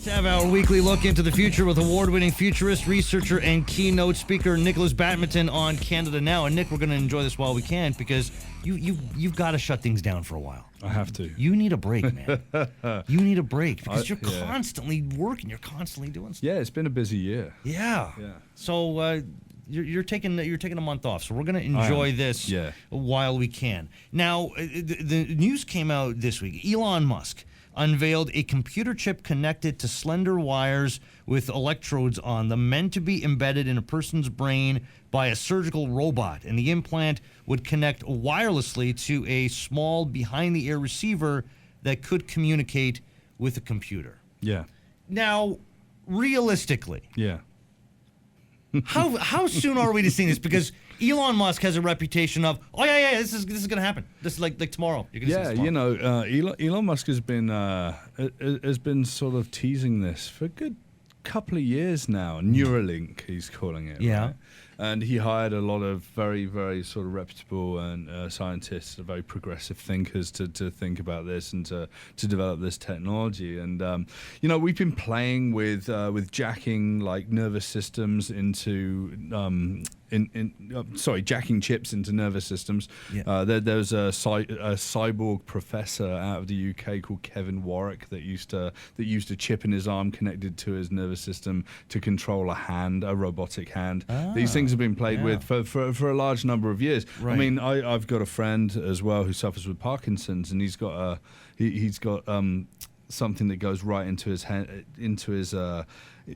Let's have our weekly look into the future with award-winning futurist, researcher, and keynote speaker Nikolas Badminton on Canada Now. And Nick, we're going to enjoy this while we can because you've got to shut things down for a while. I have to. You need a break, man. You need a break because you're constantly working. You're constantly doing stuff. Yeah, it's been a busy year. Yeah. So you're taking a month off. So we're going to enjoy this while we can. Now, the news came out this week. Elon Musk unveiled a computer chip connected to slender wires with electrodes on them, meant to be embedded in a person's brain by a surgical robot. And the implant would connect wirelessly to a small behind-the-ear receiver that could communicate with a computer. Yeah. Now, realistically, Yeah. how soon are we to see this? Because Elon Musk has a reputation of, this is going to happen. This is like tomorrow. You're gonna see this tomorrow. You know, Elon Musk has been sort of teasing this for a good couple of years now. NEURALINK, he's calling it. Yeah. Right? And he hired a lot of very, very sort of reputable and scientists, very progressive thinkers to think about this and to develop this technology. And you know, we've been playing with jacking like nervous systems into jacking chips into nervous systems. Yeah. There's a cyborg professor out of the UK called Kevin Warwick that used a chip in his arm connected to his nervous system to control a robotic hand. These things have been played with for a large number of years. Right. I mean, I've got a friend as well who suffers with Parkinson's, and he's got something that goes right into his head,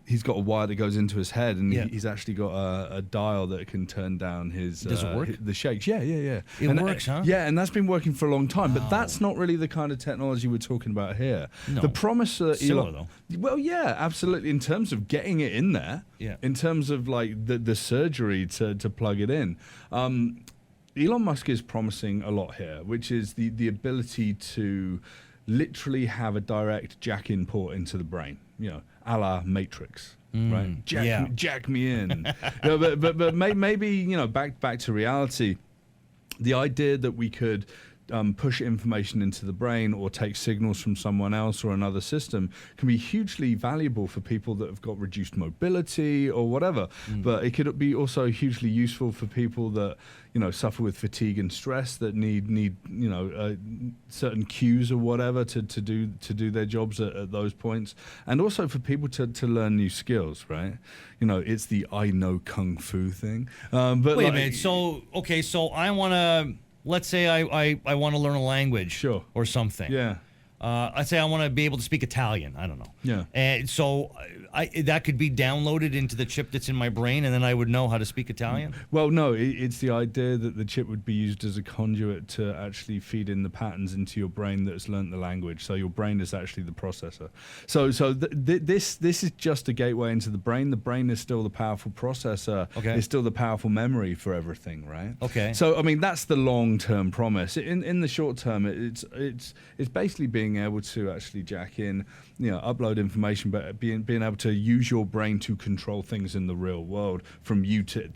he's got a wire that goes into his head, and he's actually got a dial that can turn down his. Does it work? The shakes. Yeah. It works, huh? Yeah, and that's been working for a long time. But that's not really the kind of technology we're talking about here. No. The promise that Similar, though. Well, yeah, absolutely. In terms of getting it in there, in terms of like the surgery to plug it in. Elon Musk is promising a lot here, which is the ability to literally have a direct jack-in port into the brain, you know, a la Matrix, right? Jack me in. But maybe, you know, back to reality, the idea that we could push information into the brain or take signals from someone else or another system can be hugely valuable for people that have got reduced mobility or whatever. But it could be also hugely useful for people that, you know, suffer with fatigue and stress, that need you know, certain cues or whatever to do their jobs at those points, and also for people to learn new skills, right? You know, it's the I know kung fu thing. But wait a minute. So I want to. Let's say I want to learn a language or something. Yeah. Let's say I want to be able to speak Italian. I don't know. Yeah. And so that could be downloaded into the chip that's in my brain, and then I would know how to speak Italian? Well, no. It's the idea that the chip would be used as a conduit to actually feed in the patterns into your brain that's learnt the language. So your brain is actually the processor. So this is just a gateway into the brain. The brain is still the powerful processor. Okay. It's still the powerful memory for everything, right? Okay. So, I mean, that's the long-term promise. In the short term, it's basically being able to actually jack in, you know, upload information, but being able to use your brain to control things in the real world from you to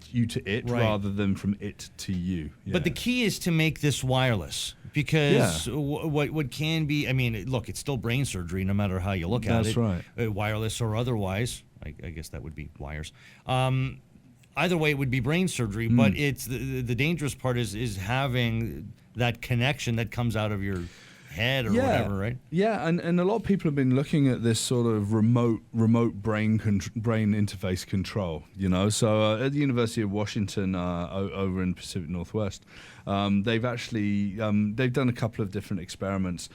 it, rather than from it to you. Yeah. But the key is to make this wireless, because what can be, I mean, look, it's still brain surgery no matter how you look at it. That's right. Wireless or otherwise. I guess that would be wires. Either way, it would be brain surgery, but it's the dangerous part is having that connection that comes out of your head or whatever, right? Yeah, and a lot of people have been looking at this sort of remote brain interface control, you know. So at the University of Washington over in Pacific Northwest, they've actually they've done a couple of different experiments.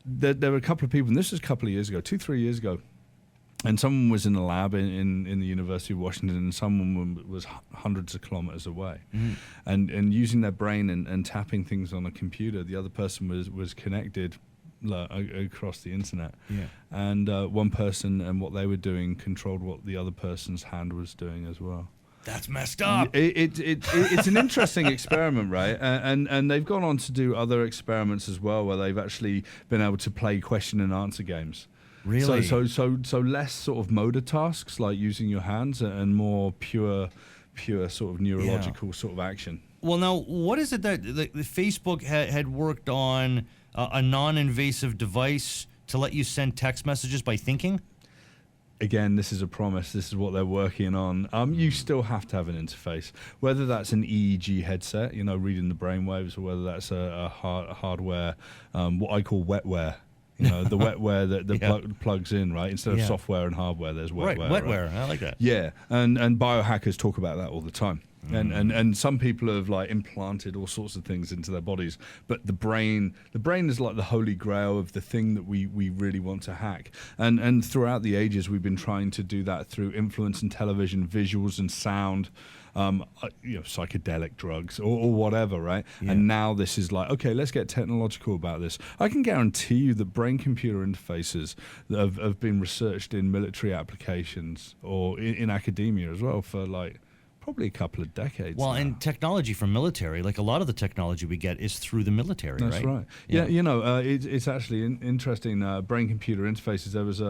There were a couple of people, and this was a couple of years ago, 2-3 years ago, and someone was in a lab in the University of Washington, and someone was hundreds of kilometers away. And using their brain and tapping things on a computer, the other person was connected across the internet. Yeah. And one person and what they were doing controlled what the other person's hand was doing as well. That's messed up. It's an interesting experiment, right? And they've gone on to do other experiments as well, where they've actually been able to play question and answer games. Really? So less sort of motor tasks like using your hands, and more pure sort of neurological sort of action. Well, now, what is it that Facebook had worked on a non-invasive device to let you send text messages by thinking? again, this is a promise. This is what they're working on. You still have to have an interface, whether that's an EEG headset, reading the brainwaves, or whether that's a hardware, what I call wetware. The wetware that plugs in, right? Instead of software and hardware, there's wetware. Right, wetware. Right? I like that. Yeah, and biohackers talk about that all the time. And some people have like implanted all sorts of things into their bodies, but the brain is like the holy grail of the thing that we really want to hack. And throughout the ages, we've been trying to do that through influence and television, visuals and sound, psychedelic drugs or whatever, right? Yeah. And now this is like, okay, let's get technological about this. I can guarantee you that brain-computer interfaces that have been researched in military applications or in academia as well for like probably a couple of decades. Well, now. And technology from military, like a lot of the technology we get is through the military, right? That's right. Yeah, it's actually interesting. Brain-computer interfaces. There was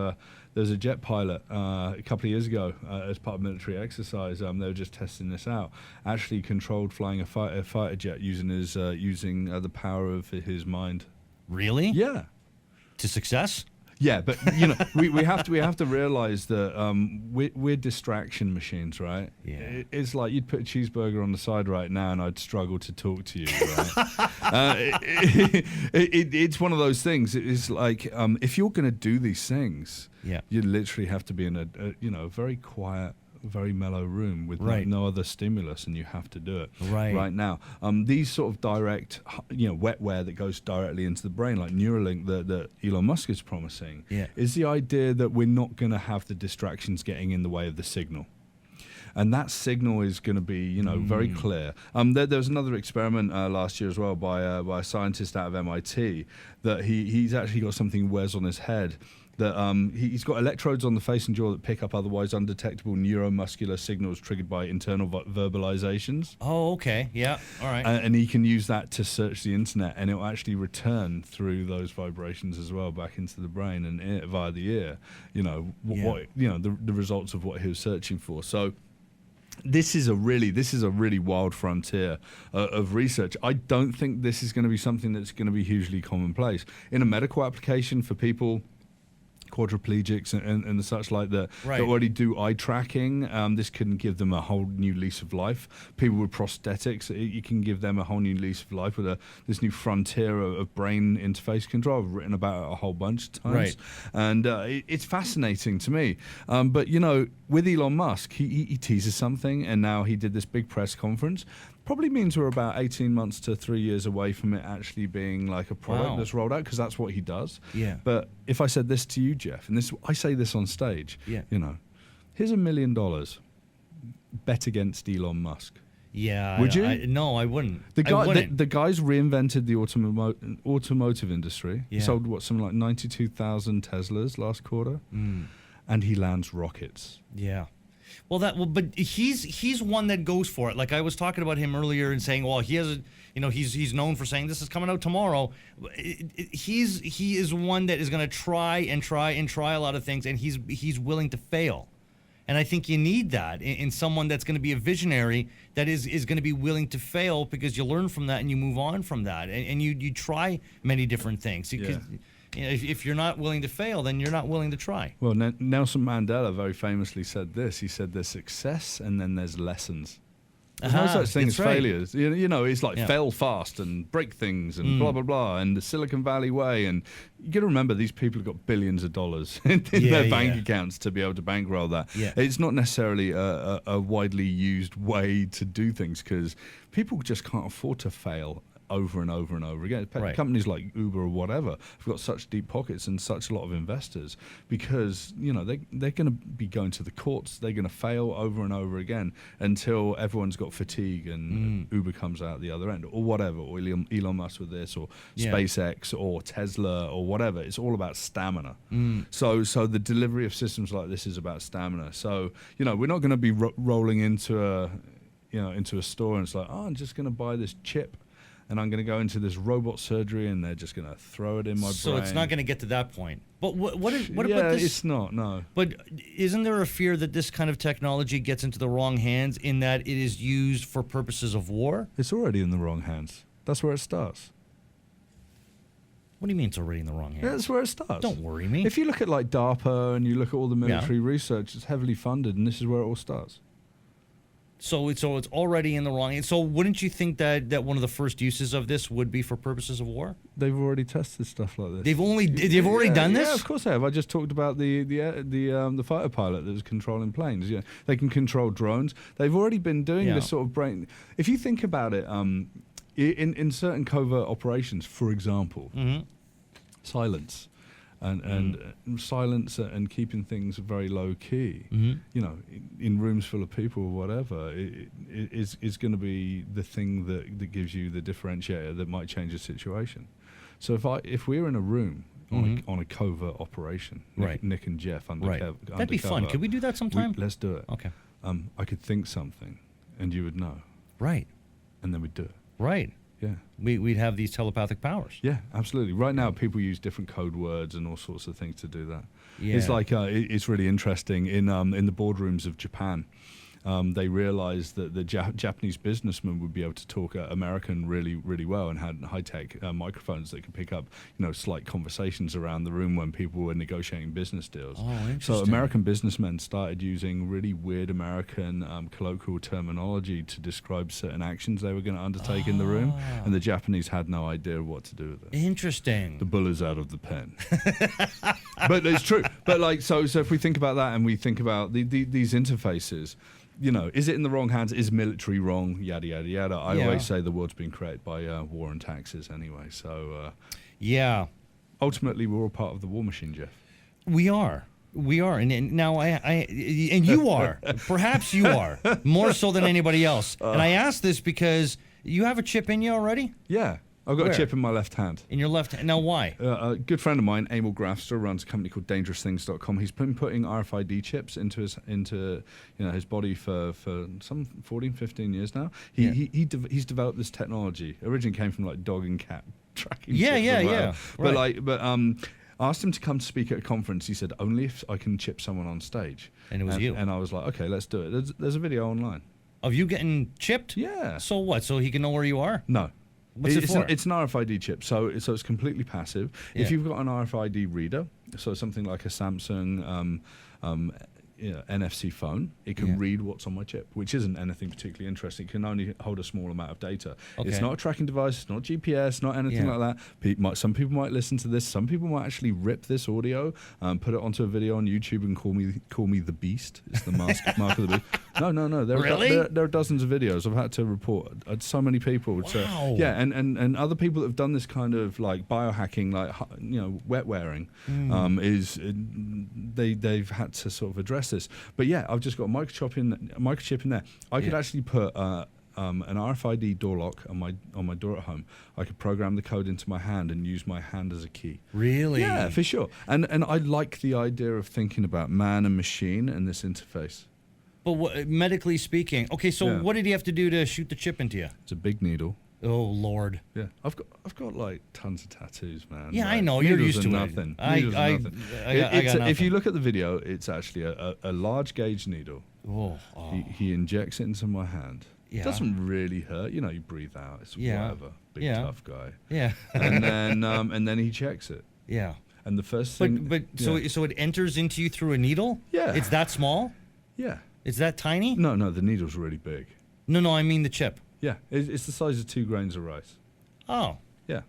a jet pilot a couple of years ago as part of military exercise. They were just testing this out. Actually, controlled flying a fighter jet using the power of his mind. Really? Yeah. To success? Yeah, but we have to realize that we're distraction machines, right? Yeah. It's like you'd put a cheeseburger on the side right now, and I'd struggle to talk to you. Right? It's one of those things. It's like if you're going to do these things, you literally have to be in a very quiet, very mellow room with no other stimulus, and you have to do it right now. These sort of direct, wetware that goes directly into the brain, like Neuralink that Elon Musk is promising, is the idea that we're not going to have the distractions getting in the way of the signal. And that signal is going to be, very clear. There was another experiment last year as well by a scientist out of MIT that he's actually got something he wears on his head. That he's got electrodes on the face and jaw that pick up otherwise undetectable neuromuscular signals triggered by internal verbalizations. Oh, okay. Yeah. All right. And he can use that to search the internet, and it will actually return through those vibrations as well back into the brain and via the ear. The results of what he was searching for. So. This is a really wild frontier of research. I don't think this is going to be something that's going to be hugely commonplace in a medical application for people. Quadriplegics and the such like that already do eye tracking. This can give them a whole new lease of life. People with prosthetics, you can give them a whole new lease of life with this new frontier of brain interface control. I've written about it a whole bunch of times, and it's fascinating to me. But with Elon Musk, he teases something, and now he did this big press conference. Probably means we're about 18 months to 3 years away from it actually being like a product that's rolled out, because that's what he does. Yeah. But if I said this to you, Jeff, and I say this on stage, here's $1 million. Bet against Elon Musk. Yeah. Would you? No, I wouldn't. The guy's reinvented the automotive industry. He sold something like 92,000 Teslas last quarter, and he lands rockets. Yeah. But he's one that goes for it. Like I was talking about him earlier and saying, well, he has he's known for saying this is coming out tomorrow. He is one that is going to try a lot of things, and he's willing to fail. And I think you need that in someone that's going to be a visionary that is going to be willing to fail, because you learn from that and you move on from that, and you try many different things. If you're not willing to fail, then you're not willing to try. Well, Nelson Mandela very famously said this. He said there's success and then there's lessons. There's no such thing as failures. It's like fail fast and break things and blah, blah, blah, and the Silicon Valley way. And you got to remember, these people have got billions of dollars in their bank accounts to be able to bankroll that. Yeah. It's not necessarily a widely used way to do things, because people just can't afford to fail over and over and over again. Companies like Uber or whatever have got such deep pockets and such a lot of investors, because they're going to be going to the courts. They're going to fail over and over again until everyone's got fatigue and Uber comes out the other end, or whatever, or Elon Musk with this, or SpaceX or Tesla or whatever. It's all about stamina. So the delivery of systems like this is about stamina. So we're not going to be rolling into a store and it's like, I'm just going to buy this chip, and I'm going to go into this robot surgery, and they're just going to throw it in my brain. So it's not going to get to that point. But what about this? It's not, no. But isn't there a fear that this kind of technology gets into the wrong hands, in that it is used for purposes of war? It's already in the wrong hands. That's where it starts. What do you mean it's already in the wrong hands? Yeah, that's where it starts. Don't worry me. If you look at like DARPA and you look at all the military research, it's heavily funded, and this is where it all starts. So it's already in the wrong hands. So wouldn't you think that one of the first uses of this would be for purposes of war? They've already tested stuff like this. They've already done this? Yeah, of course they have. I just talked about the fighter pilot that was controlling planes. Yeah, they can control drones. They've already been doing this sort of brain. If you think about it, in certain covert operations, for example, silence. And silence and keeping things very low key, you know, in rooms full of people or whatever, is going to be the thing that gives you the differentiator that might change a situation. So if we're in a room on a covert operation, Nick and Jeff undercover, that'd be fun. Could we do that sometime? Let's do it. Okay. I could think something, and you would know. Right. And then we'd do it. Right. Yeah. We'd have these telepathic powers. Yeah, absolutely. Right now, people use different code words and all sorts of things to do that. Yeah. It's like it's really interesting in the boardrooms of Japan. They realized that the Japanese businessmen would be able to talk American really, really well and had high-tech microphones that could pick up, you know, slight conversations around the room when people were negotiating business deals. Oh, interesting. So American businessmen started using really weird American colloquial terminology to describe certain actions they were going to undertake in the room, and the Japanese had no idea what to do with it. Interesting. The bull is out of the pen. But it's true. But like, so if we think about that and we think about these interfaces, you know, is it in the wrong hands? Is military wrong? Yada, yada, yada. I always say the world's been created by war and taxes anyway. So, ultimately, we're all part of the war machine, Jeff. We are. And now and you are. Perhaps you are. More so than anybody else. And I ask this because you have a chip in you already? Yeah. I've got a chip in my left hand. In your left hand? Now, why? A good friend of mine, Emil Grafster, runs a company called DangerousThings.com. He's been putting RFID chips into his body for some 14, 15 years now. He's developed this technology. Originally came from like dog and cat tracking. Yeah. But asked him to come to speak at a conference. He said, only if I can chip someone on stage. And it was you. And I was like, okay, let's do it. There's a video online. Of you getting chipped? Yeah. So what? So he can know where you are? No. What's it for? It's an RFID chip, so it's completely passive. Yeah. If you've got an RFID reader, so something like a Samsung NFC phone, it can read what's on my chip, which isn't anything particularly interesting. It can only hold a small amount of data. Okay. It's not a tracking device, it's not GPS, not anything like that. Some people might listen to this. Some people might actually rip this audio, put it onto a video on YouTube and call me the Beast. It's the mark of the beast. No. There are dozens of videos. I've had to report so many people. Wow. And other people that have done this kind of like biohacking, like wetwaring, they've had to sort of address this. But yeah, I've just got a microchip in there. I could actually put an RFID door lock on my door at home. I could program the code into my hand and use my hand as a key. Really? Yeah, for sure. And I like the idea of thinking about man and machine and this interface. But medically speaking, okay, so what did he have to do to shoot the chip into you? It's a big needle. Oh Lord! Yeah, I've got like tons of tattoos, man. Yeah, like, I know you're used to nothing. I got nothing. If you look at the video, it's actually a large gauge needle. Oh. He injects it into my hand. Yeah. It doesn't really hurt. You know, you breathe out. It's whatever. Big tough guy. Yeah. and then he checks it. Yeah. And the first thing. So it enters into you through a needle? Yeah. It's that small? Yeah. It's that tiny? No, the needle's really big. No, I mean the chip. Yeah, it's the size of 2 grains of rice. Oh. Yeah.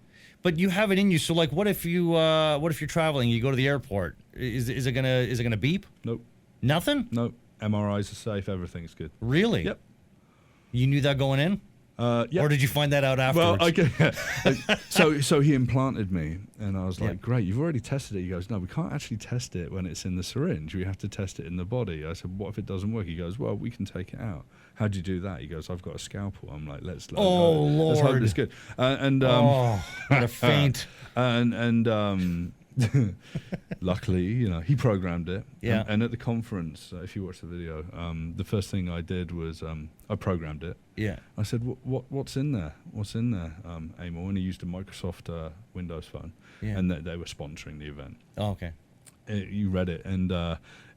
But you have it in you. So like, what if you're traveling? You go to the airport. Is it gonna beep? Nope. Nothing? Nope. MRIs are safe. Everything's good. Really? Yep. You knew that going in? Yeah. Or did you find that out afterwards? Well, so he implanted me, and I was like, great, you've already tested it. He goes, no, we can't actually test it when it's in the syringe. We have to test it in the body. I said, what if it doesn't work? He goes, well, we can take it out. How'd you do that? He goes, I've got a scalpel. I'm like, let's Lord. hope it's good. What a feint. Luckily, he programmed it. Yeah. And at the conference, if you watch the video, the first thing I did was I programmed it. Yeah. I said, what's in there? What's in there, Amor? And he used a Microsoft Windows phone. Yeah. And they were sponsoring the event. Oh, okay. You read it, and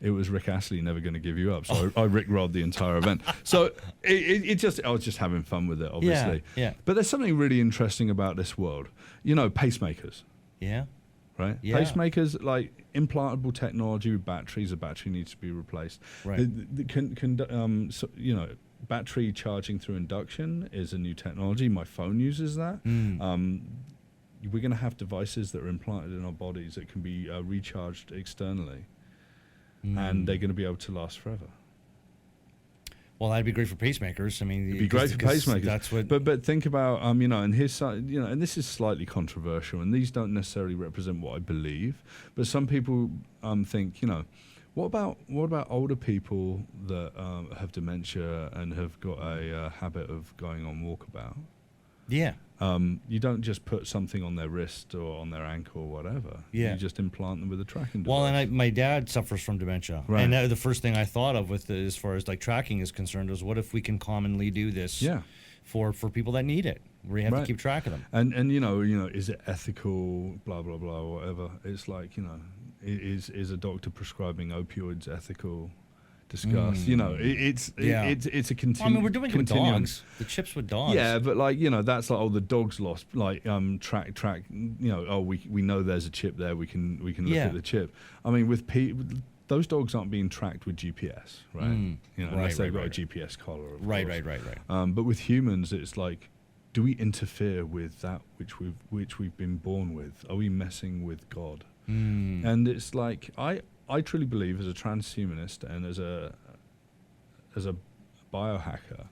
it was Rick Astley, Never Gonna Give You Up. So I rickrolled the entire event. So I was just having fun with it, obviously. Yeah. But there's something really interesting about this world. Pacemakers. Yeah. Right? Yeah. Pacemakers, like implantable technology with batteries, a battery needs to be replaced. Right. Battery charging through induction is a new technology. My phone uses that. We're going to have devices that are implanted in our bodies that can be recharged externally, and they're going to be able to last forever. Well, that'd be great for pacemakers. I mean, it'd be great for pacemakers. That's what. But think about and his side, and this is slightly controversial, and these don't necessarily represent what I believe. But some people think, what about older people that have dementia and have got a habit of going on walkabout? Yeah. You don't just put something on their wrist or on their ankle or whatever. Yeah. You just implant them with a tracking device. Well, and my dad suffers from dementia. Right. And the first thing I thought of as far as like tracking is concerned was, what if we can commonly do this for people that need it, where you have to keep track of them? And is it ethical, blah, blah, blah, or whatever. It's like, is a doctor prescribing opioids ethical? Discuss. It's a continuum. I mean, we're doing it with dogs. The chips with dogs. Yeah, but that's like, the dog's lost. Like track. We know there's a chip there. We can look at the chip. I mean, with those dogs aren't being tracked with GPS, right? Unless they've got a GPS collar. Right. But with humans, it's like, do we interfere with that which we've been born with? Are we messing with God? And it's like I truly believe, as a transhumanist and as a biohacker,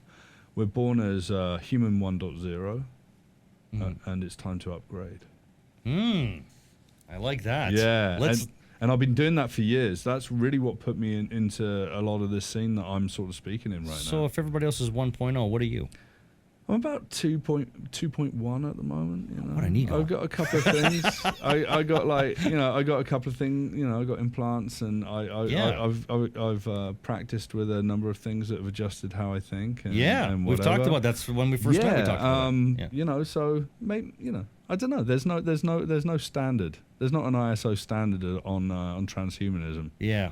we're born as human 1.0, and it's time to upgrade. I like that. Yeah, and I've been doing that for years. That's really what put me into a lot of this scene that I'm sort of speaking in right now. So if everybody else is 1.0, what are you? I'm about 2.1 at the moment. What I need. I've got a couple of things. I got a couple of things. I got implants, and I've practiced with a number of things that have adjusted how I think. And we've talked about that when we first met. We talked about it. So maybe I don't know. There's no standard. There's not an ISO standard on transhumanism. Yeah.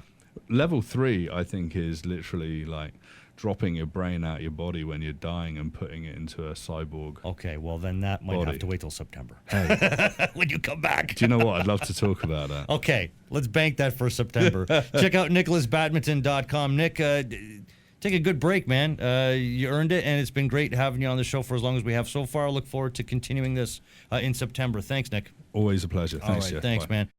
Level 3, I think, is literally like dropping your brain out your body when you're dying and putting it into a cyborg. Okay, well then that might have to wait till September. Hey. When you come back. Do you know what? I'd love to talk about that. Okay, let's bank that for September. Check out NikolasBadminton.com. Nick, take a good break, man. You earned it, and it's been great having you on the show for as long as we have so far. I look forward to continuing this in September. Thanks, Nick. Always a pleasure. Thanks, All right, Jeff. thanks, Bye. man.